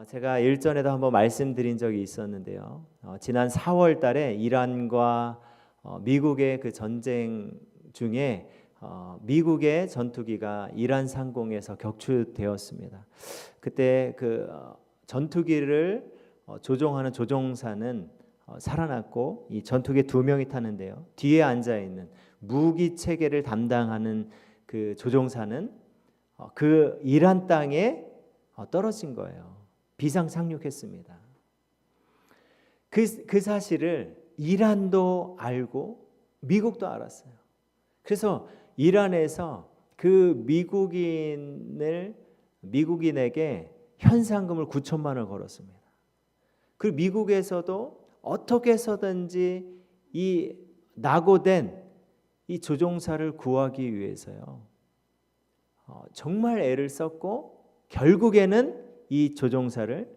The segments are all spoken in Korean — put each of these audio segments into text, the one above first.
제가 일전에도 한번 말씀드린 적이 있었는데요. 지난 4월 달에 이란과 미국의 그 전쟁 중에 미국의 전투기가 이란 상공에서 격추되었습니다. 그때 그 전투기를 조종하는 조종사는 살아났고, 이 전투기에 2명이 타는데요. 뒤에 앉아 있는 무기 체계를 담당하는 그 조종사는 그 이란 땅에 떨어진 거예요. 비상 상륙했습니다. 그 사실을 이란도 알고 미국도 알았어요. 그래서 이란에서 그 미국인에게 현상금을 9천만 원을 걸었습니다. 그리고 미국에서도 어떻게 해서든지 이 낙오된 이 조종사를 구하기 위해서요, 정말 애를 썼고 결국에는 이 조종사를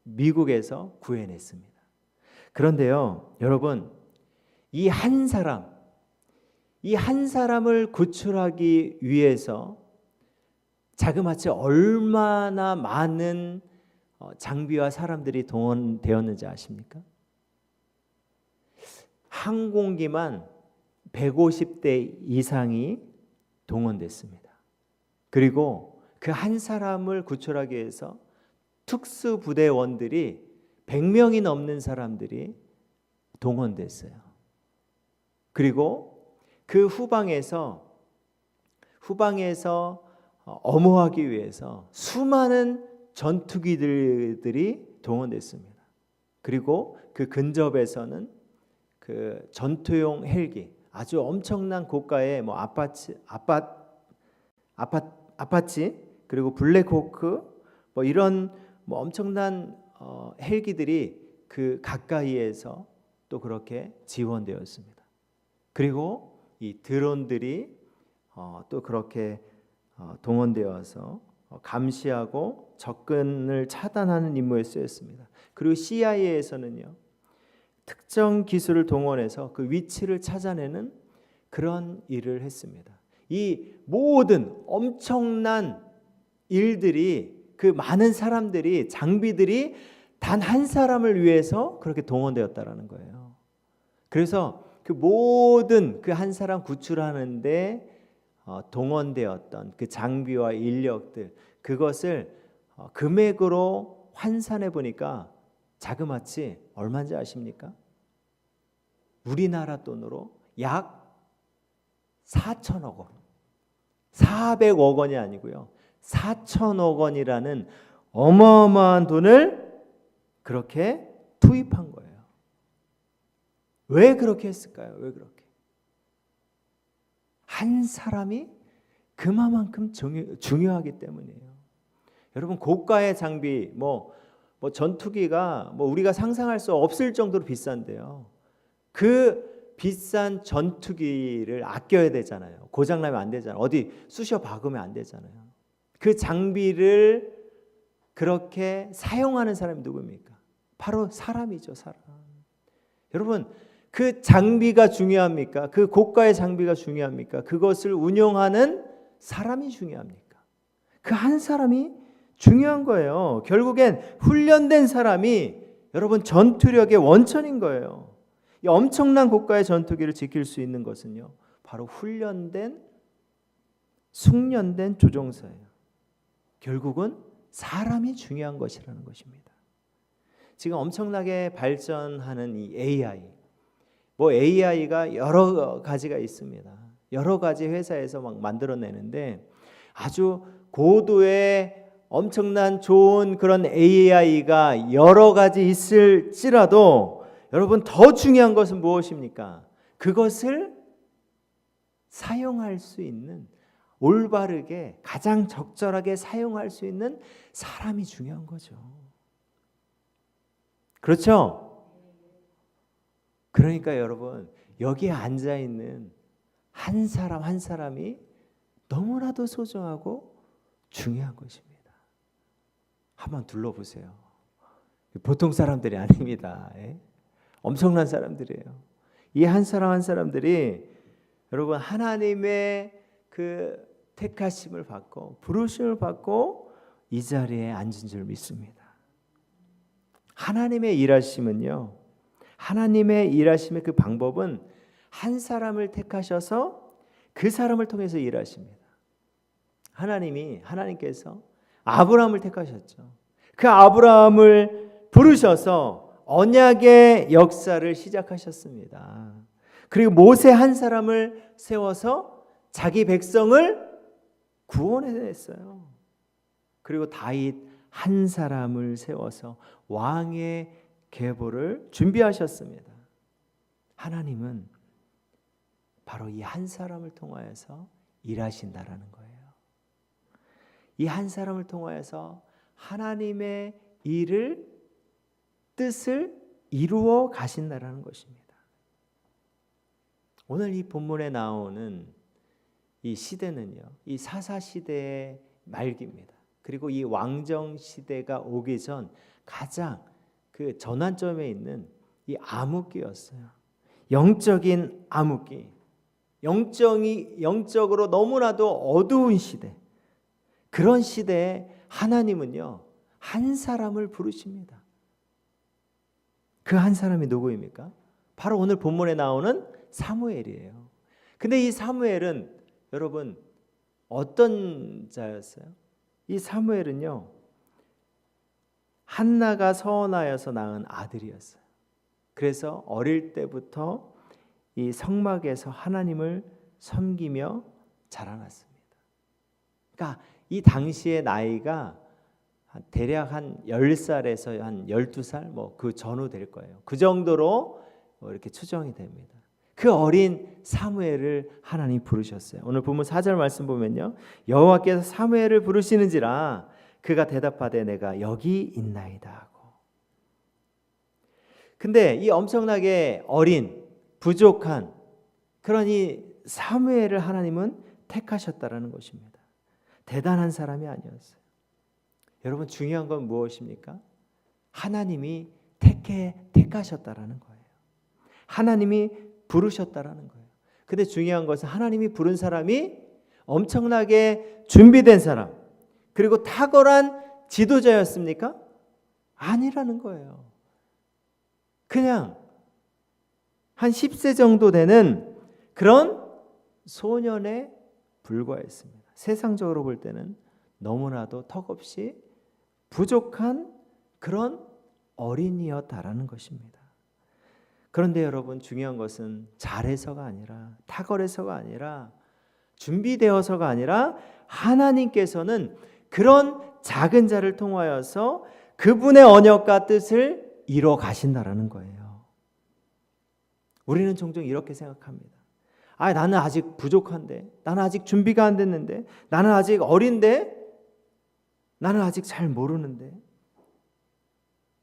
미국에서 구해냈습니다. 그런데요, 여러분, 이 한 사람을 구출하기 위해서 자그마치 얼마나 많은 장비와 사람들이 동원되었는지 아십니까? 항공기만 150대 이상이 동원됐습니다. 그리고 그 한 사람을 구출하기 위해서 특수부대원들이 100명이 넘는 사람들이 동원됐어요. 그리고 그 후방에서 엄호하기 위해서 수많은 전투기들이 동원됐습니다. 그리고 그 근접에서는 그 전투용 헬기, 아주 엄청난 고가의 아파치 그리고 블랙호크 이런 엄청난 헬기들이 그 가까이에서 또 그렇게 지원되었습니다. 그리고 이 드론들이 또 그렇게 동원되어서 감시하고 접근을 차단하는 임무에 쓰였습니다. 그리고 CIA에서는요, 특정 기술을 동원해서 그 위치를 찾아내는 그런 일을 했습니다. 이 모든 엄청난 일들이, 그 많은 사람들이, 장비들이 단 한 사람을 위해서 그렇게 동원되었다라는 거예요. 그래서 그 모든 그 한 사람 구출하는데 동원되었던 그 장비와 인력들, 그것을 금액으로 환산해 보니까 자그마치 얼마인지 아십니까? 우리나라 돈으로 약 4천억 원, 400억 원이 아니고요, 4천억 원이라는 어마어마한 돈을 그렇게 투입한 거예요. 왜 그렇게 했을까요? 왜 그렇게? 한 사람이 그만큼 중요하기 때문이에요. 여러분, 고가의 장비, 전투기가 우리가 상상할 수 없을 정도로 비싼데요. 그 비싼 전투기를 아껴야 되잖아요. 고장나면 안 되잖아요. 어디 쑤셔 박으면 안 되잖아요. 그 장비를 그렇게 사용하는 사람이 누구입니까? 바로 사람이죠, 사람. 여러분, 그 장비가 중요합니까? 그 고가의 장비가 중요합니까? 그것을 운용하는 사람이 중요합니까? 그 한 사람이 중요한 거예요. 결국엔 훈련된 사람이 여러분 전투력의 원천인 거예요. 이 엄청난 고가의 전투기를 지킬 수 있는 것은요, 바로 훈련된, 숙련된 조종사예요. 결국은 사람이 중요한 것이라는 것입니다. 지금 엄청나게 발전하는 이 AI가 여러 가지가 있습니다. 여러 가지 회사에서 막 만들어내는데 아주 고도의 엄청난 좋은 그런 AI가 여러 가지 있을지라도 여러분, 더 중요한 것은 무엇입니까? 그것을 사용할 수 있는, 올바르게 가장 적절하게 사용할 수 있는 사람이 중요한 거죠. 그렇죠? 그러니까 여러분, 여기에 앉아 있는 한 사람 한 사람이 너무나도 소중하고 중요한 것입니다. 한번 둘러보세요. 보통 사람들이 아닙니다. 엄청난 사람들이에요. 이 한 사람 한 사람들이 여러분, 하나님의 그 택하심을 받고 부르심을 받고 이 자리에 앉은 줄 믿습니다. 하나님의 일하심은요, 하나님의 일하심의 그 방법은 한 사람을 택하셔서 그 사람을 통해서 일하십니다. 하나님께서 아브라함을 택하셨죠. 그 아브라함을 부르셔서 언약의 역사를 시작하셨습니다. 그리고 모세 한 사람을 세워서 자기 백성을 구원해냈어요. 그리고 다윗 한 사람을 세워서 왕의 계보를 준비하셨습니다. 하나님은 바로 이 한 사람을 통하여서 일하신다라는 거예요. 이 한 사람을 통하여서 하나님의 뜻을 이루어 가신다라는 것입니다. 오늘 이 본문에 나오는 이 시대는요, 이 사사 시대의 말기입니다. 그리고 이 왕정 시대가 오기 전 가장 그 전환점에 있는 이 암흑기였어요. 영적인 암흑기, 영적으로 너무나도 어두운 시대. 그런 시대에 하나님은요, 한 사람을 부르십니다. 그 한 사람이 누구입니까? 바로 오늘 본문에 나오는 사무엘이에요. 근데 이 사무엘은 여러분 어떤 자였어요? 이 사무엘은요, 한나가 서원하여서 낳은 아들이었어요. 그래서 어릴 때부터 이 성막에서 하나님을 섬기며 자라났습니다. 그러니까 이 당시의 나이가 대략 한 10살에서 한 12살 뭐 그 전후 될 거예요. 그 정도로 이렇게 추정이 됩니다. 그 어린 사무엘을 하나님이 부르셨어요. 오늘 본문 4절 말씀 보면요, 여호와께서 사무엘을 부르시는지라 그가 대답하되 내가 여기 있나이다 하고. 근데 이 엄청나게 어린 부족한 그런 이 사무엘을 하나님은 택하셨다라는 것입니다. 대단한 사람이 아니었어요. 여러분 중요한 건 무엇입니까? 하나님이 택하셨다라는 거예요. 하나님이 부르셨다라는 거예요. 근데 중요한 것은 하나님이 부른 사람이 엄청나게 준비된 사람, 그리고 탁월한 지도자였습니까? 아니라는 거예요. 그냥 한 10세 정도 되는 그런 소년에 불과했습니다. 세상적으로 볼 때는 너무나도 턱없이 부족한 그런 어린이였다라는 것입니다. 그런데 여러분 중요한 것은 잘해서가 아니라, 탁월해서가 아니라, 준비되어서가 아니라 하나님께서는 그런 작은 자를 통하여서 그분의 언약과 뜻을 이뤄 가신다라는 거예요. 우리는 종종 이렇게 생각합니다. 나는 아직 부족한데, 나는 아직 준비가 안 됐는데, 나는 아직 어린데, 나는 아직 잘 모르는데,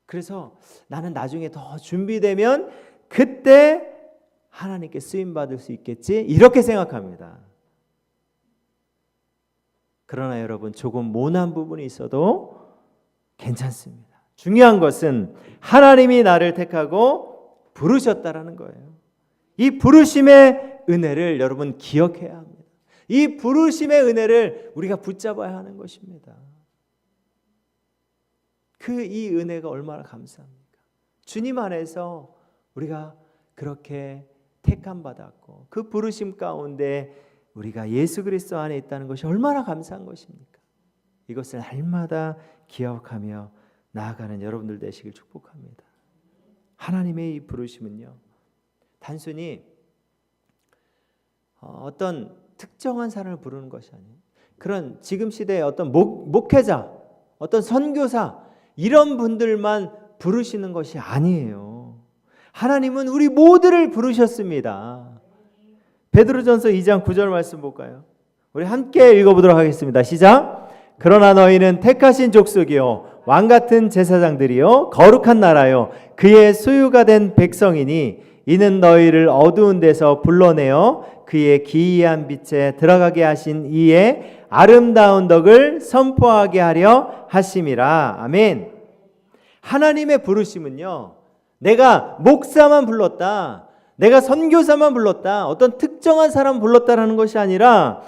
그래서 나는 나중에 더 준비되면 그때 하나님께 쓰임받을 수 있겠지, 이렇게 생각합니다. 그러나 여러분 조금 모난 부분이 있어도 괜찮습니다. 중요한 것은 하나님이 나를 택하고 부르셨다라는 거예요. 이 부르심의 은혜를 여러분 기억해야 합니다. 이 부르심의 은혜를 우리가 붙잡아야 하는 것입니다. 이 은혜가 얼마나 감사합니까? 주님 안에서 우리가 그렇게 택함 받았고 그 부르심 가운데 우리가 예수 그리스도 안에 있다는 것이 얼마나 감사한 것입니까? 이것을 날마다 기억하며 나아가는 여러분들 되시길 축복합니다. 하나님의 이 부르심은요, 단순히 어떤 특정한 사람을 부르는 것이 아니에요. 그런 지금 시대의 어떤 목회자, 어떤 선교사 이런 분들만 부르시는 것이 아니에요. 하나님은 우리 모두를 부르셨습니다. 베드로전서 2장 9절 말씀 볼까요? 우리 함께 읽어보도록 하겠습니다. 시작. 그러나 너희는 택하신 족속이요 왕같은 제사장들이요 거룩한 나라요 그의 소유가 된 백성이니 이는 너희를 어두운 데서 불러내어 그의 기이한 빛에 들어가게 하신 이의 아름다운 덕을 선포하게 하려 하심이라. 아멘. 하나님의 부르심은요, 내가 목사만 불렀다, 내가 선교사만 불렀다, 어떤 특정한 사람 불렀다라는 것이 아니라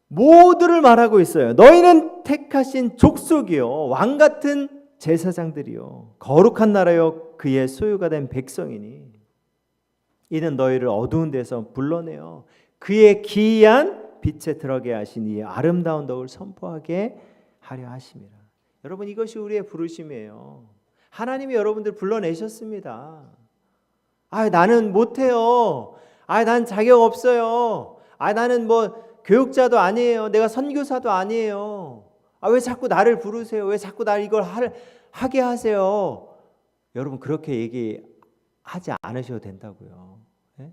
모두를 말하고 있어요. 너희는 택하신 족속이요 왕같은 제사장들이요 거룩한 나라요 그의 소유가 된 백성이니 이는 너희를 어두운 데서 불러내어 그의 기이한 빛에 들어가게 하신 이의 아름다운 덕을 선포하게 하려 하심이라. 여러분 이것이 우리의 부르심이에요. 하나님이 여러분들 불러내셨습니다. 나는 못해요. 난 자격 없어요. 나는 교육자도 아니에요. 내가 선교사도 아니에요. 왜 자꾸 나를 부르세요? 왜 자꾸 날 이걸 하게 하세요? 여러분 그렇게 얘기하지 않으셔도 된다고요. 네?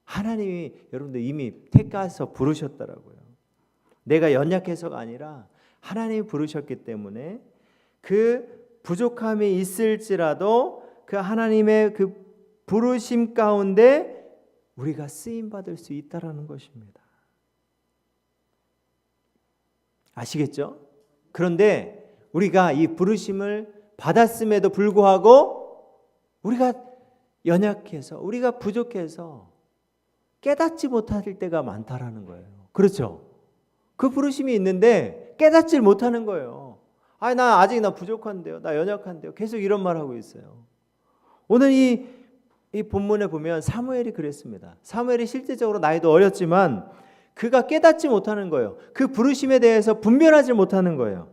하나님이 여러분들 이미 택하셔서 부르셨더라고요. 내가 연약해서가 아니라 하나님이 부르셨기 때문에 그 부족함이 있을지라도 그 하나님의 그 부르심 가운데 우리가 쓰임 받을 수 있다라는 것입니다. 아시겠죠? 그런데 우리가 이 부르심을 받았음에도 불구하고 우리가 연약해서 우리가 부족해서 깨닫지 못할 때가 많다라는 거예요. 그렇죠? 그 부르심이 있는데 깨닫질 못하는 거예요. 나 아직 부족한데요. 나 연약한데요. 계속 이런 말 하고 있어요. 오늘 이 본문에 보면 사무엘이 그랬습니다. 사무엘이 실제적으로 나이도 어렸지만 그가 깨닫지 못하는 거예요. 그 부르심에 대해서 분별하지 못하는 거예요.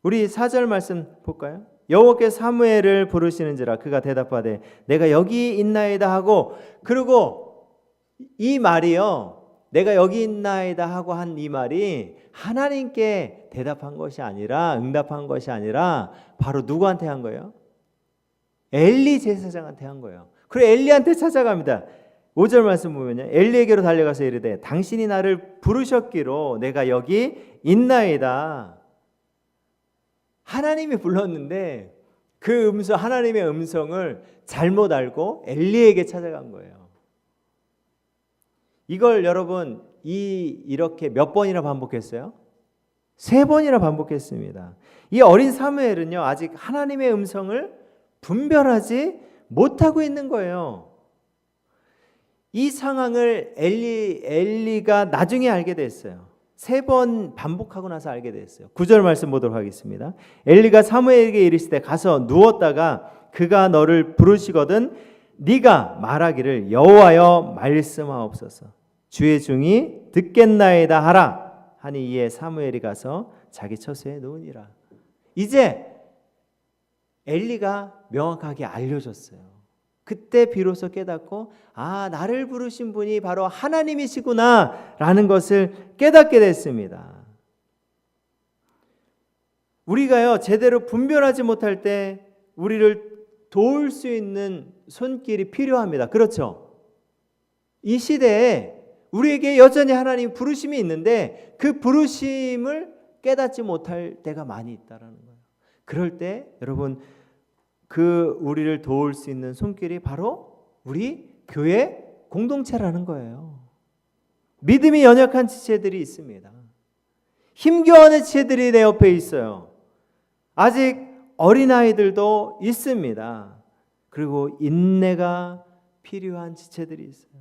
우리 4절 말씀 볼까요? 여호와께서 사무엘을 부르시는지라 그가 대답하되 내가 여기 있나이다 하고, 그리고 이 말이요 내가 여기 있나이다 하고 한 이 말이 하나님께 대답한 것이 아니라 응답한 것이 아니라 바로 누구한테 한 거예요? 엘리 제사장한테 한 거예요. 그리고 엘리한테 찾아갑니다. 5절 말씀 보면요 엘리에게로 달려가서 이르되 당신이 나를 부르셨기로 내가 여기 있나이다. 하나님이 불렀는데 그 하나님의 음성을 잘못 알고 엘리에게 찾아간 거예요. 이걸 여러분 이렇게 몇 번이나 반복했어요? 3번이나 반복했습니다. 이 어린 사무엘은요 아직 하나님의 음성을 분별하지 못하고 있는 거예요. 이 상황을 엘리가 나중에 알게 됐어요. 3번 반복하고 나서 알게 됐어요. 9절 말씀 보도록 하겠습니다. 엘리가 사무엘에게 이르시되 가서 누웠다가 그가 너를 부르시거든 네가 말하기를 여호와여 말씀하옵소서 주의 종이 듣겠나이다 하라 하니 이에 사무엘이 가서 자기 처소에 누우니라. 이제 엘리가 명확하게 알려줬어요. 그때 비로소 깨닫고 나를 부르신 분이 바로 하나님이시구나 라는 것을 깨닫게 됐습니다. 우리가요 제대로 분별하지 못할 때 우리를 도울 수 있는 손길이 필요합니다. 그렇죠? 이 시대에 우리에게 여전히 하나님 부르심이 있는데 그 부르심을 깨닫지 못할 때가 많이 있다라는 거예요. 그럴 때 여러분 그 우리를 도울 수 있는 손길이 바로 우리 교회 공동체라는 거예요. 믿음이 연약한 지체들이 있습니다. 힘겨워하는 지체들이 내 옆에 있어요. 아직 어린아이들도 있습니다. 그리고 인내가 필요한 지체들이 있어요.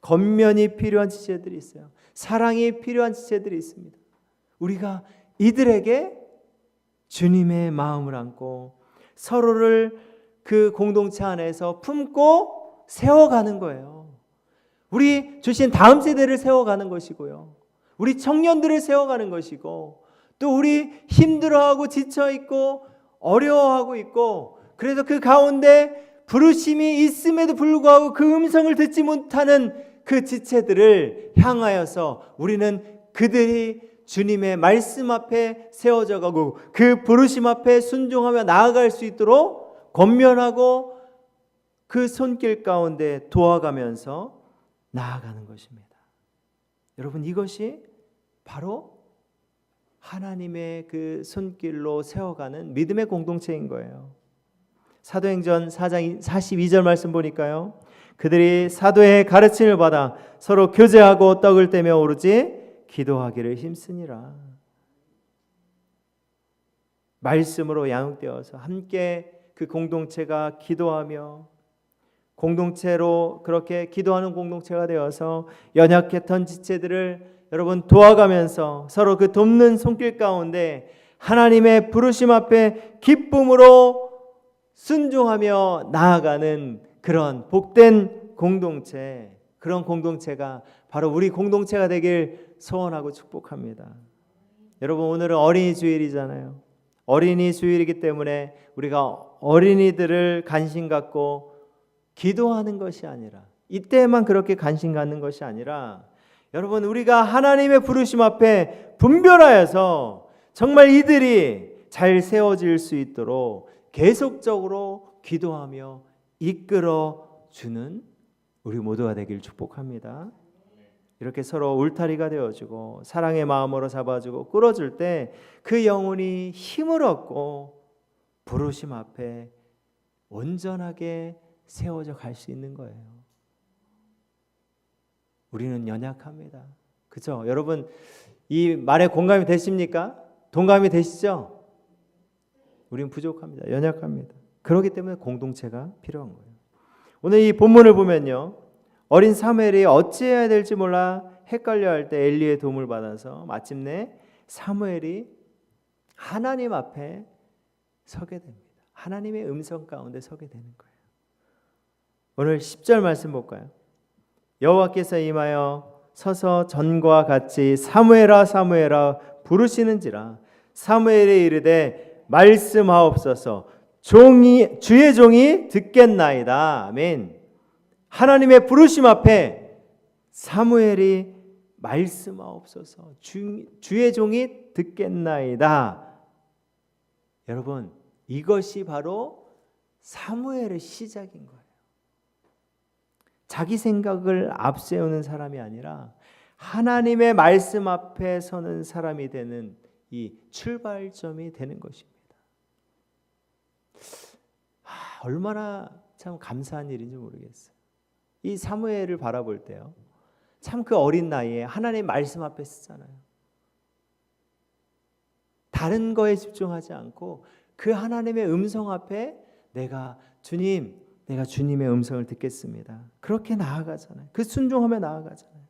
겉면이 필요한 지체들이 있어요. 사랑이 필요한 지체들이 있습니다. 우리가 이들에게 주님의 마음을 안고 서로를 그 공동체 안에서 품고 세워가는 거예요. 우리 주신 다음 세대를 세워가는 것이고요. 우리 청년들을 세워가는 것이고 또 우리 힘들어하고 지쳐있고 어려워하고 있고 그래서 그 가운데 부르심이 있음에도 불구하고 그 음성을 듣지 못하는 그 지체들을 향하여서 우리는 그들이 주님의 말씀 앞에 세워져 가고 그 부르심 앞에 순종하며 나아갈 수 있도록 권면하고 그 손길 가운데 도와가면서 나아가는 것입니다. 여러분 이것이 바로 하나님의 그 손길로 세워가는 믿음의 공동체인 거예요. 사도행전 4장 42절 말씀 보니까요. 그들이 사도의 가르침을 받아 서로 교제하고 떡을 떼며 오르지 기도하기를 힘쓰니라. 말씀으로 양육되어서 함께 그 공동체가 기도하며 공동체로 그렇게 기도하는 공동체가 되어서 연약했던 지체들을 여러분 도와가면서 서로 그 돕는 손길 가운데 하나님의 부르심 앞에 기쁨으로 순종하며 나아가는 그런 복된 공동체, 그런 공동체가 바로 우리 공동체가 되길 소원하고 축복합니다. 여러분, 오늘은 어린이 주일이잖아요. 어린이 주일이기 때문에 우리가 어린이들을 관심 갖고 기도하는 것이 아니라, 이때만 그렇게 관심 갖는 것이 아니라, 여러분, 우리가 하나님의 부르심 앞에 분별하여서 정말 이들이 잘 세워질 수 있도록 계속적으로 기도하며 이끌어 주는 우리 모두가 되길 축복합니다. 이렇게 서로 울타리가 되어주고 사랑의 마음으로 잡아주고 끌어줄 때 그 영혼이 힘을 얻고 부르심 앞에 온전하게 세워져 갈 수 있는 거예요. 우리는 연약합니다. 그렇죠? 여러분, 이 말에 공감이 되십니까? 동감이 되시죠? 우리는 부족합니다. 연약합니다. 그렇기 때문에 공동체가 필요한 거예요. 오늘 이 본문을 보면요, 어린 사무엘이 어찌해야 될지 몰라 헷갈려할 때 엘리의 도움을 받아서 마침내 사무엘이 하나님 앞에 서게 됩니다. 하나님의 음성 가운데 서게 되는 거예요. 오늘 10절 말씀 볼까요? 여호와께서 임하여 서서 전과 같이 사무엘아 사무엘아 부르시는지라. 사무엘이 이르되 말씀하옵소서. 주의 종이 듣겠나이다. 아멘. 하나님의 부르심 앞에 사무엘이 말씀하옵소서. 주의 종이 듣겠나이다. 여러분, 이것이 바로 사무엘의 시작인 거예요. 자기 생각을 앞세우는 사람이 아니라 하나님의 말씀 앞에 서는 사람이 되는 이 출발점이 되는 것입니다. 얼마나 참 감사한 일인지 모르겠어요. 이 사무엘을 바라볼 때요, 참 그 어린 나이에 하나님 말씀 앞에 서잖아요. 다른 거에 집중하지 않고 그 하나님의 음성 앞에 내가 주님의 음성을 듣겠습니다. 그렇게 나아가잖아요. 그 순종하며 나아가잖아요.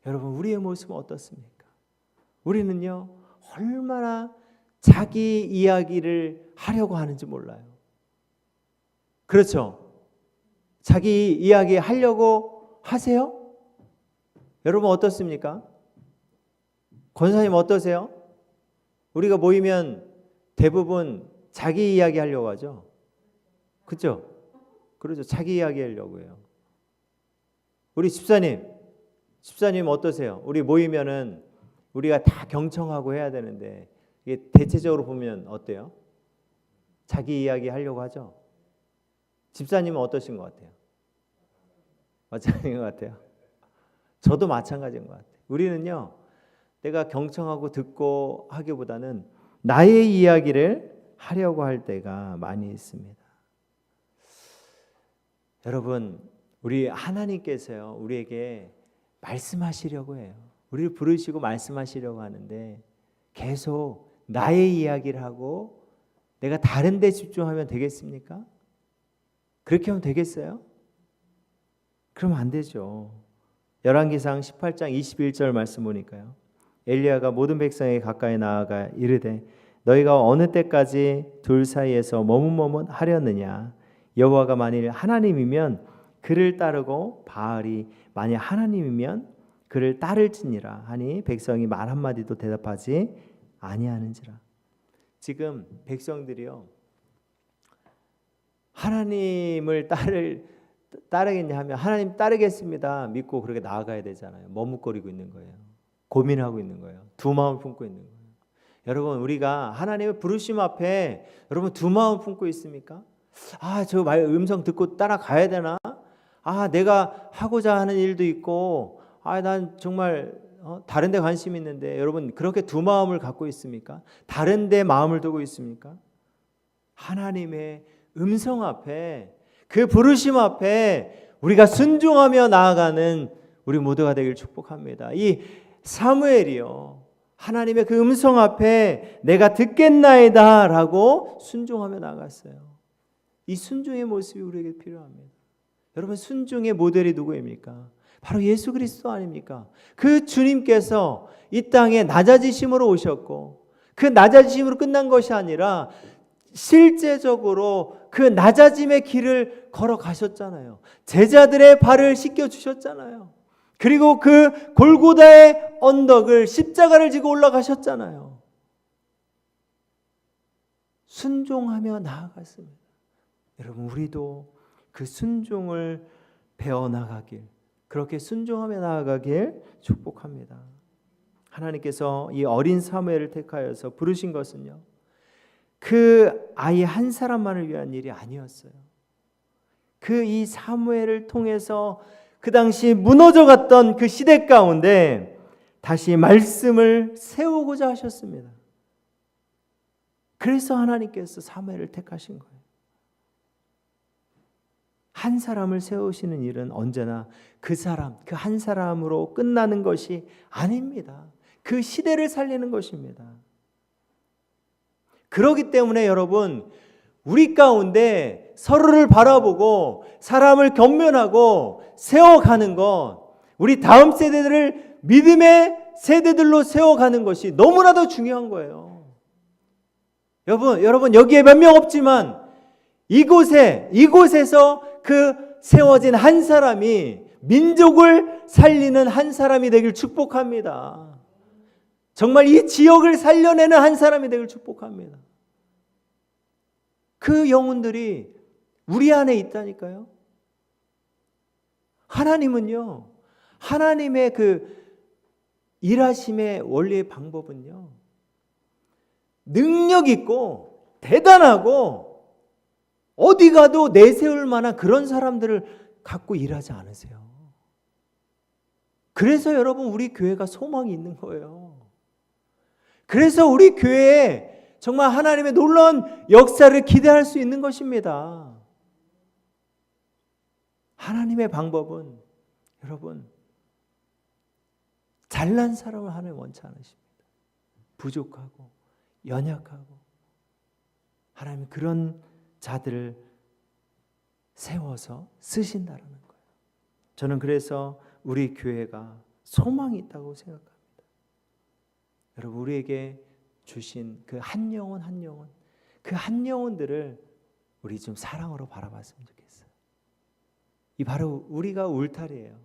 여러분, 우리의 모습은 어떻습니까? 우리는요, 얼마나 자기 이야기를 하려고 하는지 몰라요. 그렇죠? 자기 이야기 하려고 하세요? 여러분 어떻습니까? 권사님 어떠세요? 우리가 모이면 대부분 자기 이야기 하려고 하죠. 그렇죠? 그러죠. 자기 이야기 하려고 해요. 우리 집사님 어떠세요? 우리 모이면은 우리가 다 경청하고 해야 되는데 이게 대체적으로 보면 어때요? 자기 이야기 하려고 하죠. 집사님은 어떠신 것 같아요? 마찬가지인 것 같아요. 저도 마찬가지인 것 같아요. 우리는요, 내가 경청하고 듣고 하기보다는 나의 이야기를 하려고 할 때가 많이 있습니다. 여러분, 우리 하나님께서요, 우리에게 말씀하시려고 해요. 우리를 부르시고 말씀하시려고 하는데 계속 나의 이야기를 하고 내가 다른 데 집중하면 되겠습니까? 그렇게 하면 되겠어요? 그러면 안 되죠. 열왕기상 18장 21절 말씀 보니까요, 엘리야가 모든 백성에게 가까이 나아가 이르되 너희가 어느 때까지 둘 사이에서 머뭇머뭇하려느냐. 여호와가 만일 하나님이면 그를 따르고 바알이 만일 하나님이면 그를 따를지니라 하니 백성이 말 한마디도 대답하지 아니하는지라. 지금 백성들이요, 하나님을 따르겠냐 하면 하나님 따르겠습니다 믿고 그렇게 나아가야 되잖아요. 머뭇거리고 있는 거예요. 고민하고 있는 거예요. 두 마음을 품고 있는 거예요. 여러분, 우리가 하나님의 부르심 앞에 여러분 두 마음 품고 있습니까? 저 말 음성 듣고 따라가야 되나? 내가 하고자 하는 일도 있고 난 정말 다른 데 관심이 있는데, 여러분 그렇게 두 마음을 갖고 있습니까? 다른 데 마음을 두고 있습니까? 하나님의 음성 앞에, 그 부르심 앞에 우리가 순종하며 나아가는 우리 모두가 되길 축복합니다. 이 사무엘이요, 하나님의 그 음성 앞에 내가 듣겠나이다 라고 순종하며 나아갔어요. 이 순종의 모습이 우리에게 필요합니다. 여러분, 순종의 모델이 누구입니까? 바로 예수 그리스도 아닙니까? 그 주님께서 이 땅에 낮아지심으로 오셨고 그 낮아짐으로 끝난 것이 아니라 실제적으로 그 낮아짐의 길을 걸어가셨잖아요. 제자들의 발을 씻겨주셨잖아요. 그리고 그 골고다의 언덕을 십자가를 지고 올라가셨잖아요. 순종하며 나아갔습니다. 여러분, 우리도 그 순종을 배워나가길, 그렇게 순종하며 나아가길 축복합니다. 하나님께서 이 어린 사무엘을 택하여서 부르신 것은요, 그 아이 한 사람만을 위한 일이 아니었어요. 그 이 사무엘을 통해서 그 당시 무너져갔던 그 시대 가운데 다시 말씀을 세우고자 하셨습니다. 그래서 하나님께서 사무엘을 택하신 거예요. 한 사람을 세우시는 일은 언제나 그 사람, 그 한 사람으로 끝나는 것이 아닙니다. 그 시대를 살리는 것입니다. 그렇기 때문에 여러분, 우리 가운데 서로를 바라보고 사람을 겸면하고 세워가는 것, 우리 다음 세대들을 믿음의 세대들로 세워가는 것이 너무나도 중요한 거예요. 여러분 여기에 몇 명 없지만 이곳에서 그 세워진 한 사람이 민족을 살리는 한 사람이 되길 축복합니다. 정말 이 지역을 살려내는 한 사람이 되길 축복합니다. 그 영혼들이 우리 안에 있다니까요. 하나님은요, 하나님의 그 일하심의 원리의 방법은요, 능력 있고 대단하고 어디 가도 내세울 만한 그런 사람들을 갖고 일하지 않으세요. 그래서 여러분, 우리 교회가 소망이 있는 거예요. 그래서 우리 교회에 정말 하나님의 놀라운 역사를 기대할 수 있는 것입니다. 하나님의 방법은 여러분, 잘난 사람을 하나님 원치 않으십니다. 부족하고 연약하고, 하나님 그런 자들을 세워서 쓰신다라는 거예요. 저는 그래서 우리 교회가 소망이 있다고 생각합니다. 여러분, 우리에게 주신 그 한 영혼 한 영혼, 그 한 영혼들을 우리 좀 사랑으로 바라봤으면 좋겠어요. 이 바로 우리가 울타리예요.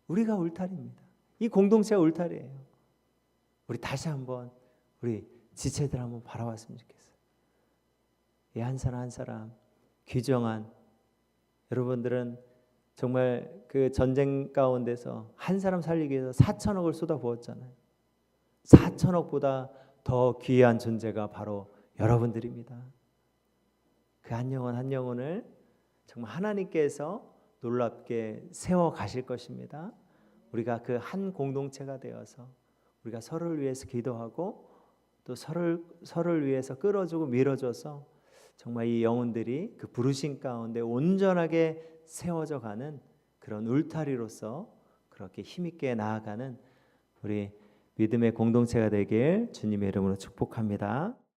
우리가 울타리입니다. 이 공동체가 울타리예요. 우리 다시 한번 우리 지체들 한번 바라봤으면 좋겠어요. 이 한 사람 한 사람 귀정한, 여러분들은 정말 그 전쟁 가운데서 한 사람 살리기 위해서 4천억을 쏟아부었잖아요. 4천억보다 더 귀한 존재가 바로 여러분들입니다. 그 한 영혼 한 영혼을 정말 하나님께서 놀랍게 세워 가실 것입니다. 우리가 그 한 공동체가 되어서 우리가 서로를 위해서 기도하고 또 서로를 위해서 끌어주고 밀어줘서 정말 이 영혼들이 그 부르심 가운데 온전하게 세워져 가는 그런 울타리로서 그렇게 힘있게 나아가는 우리 믿음의 공동체가 되길 주님의 이름으로 축복합니다.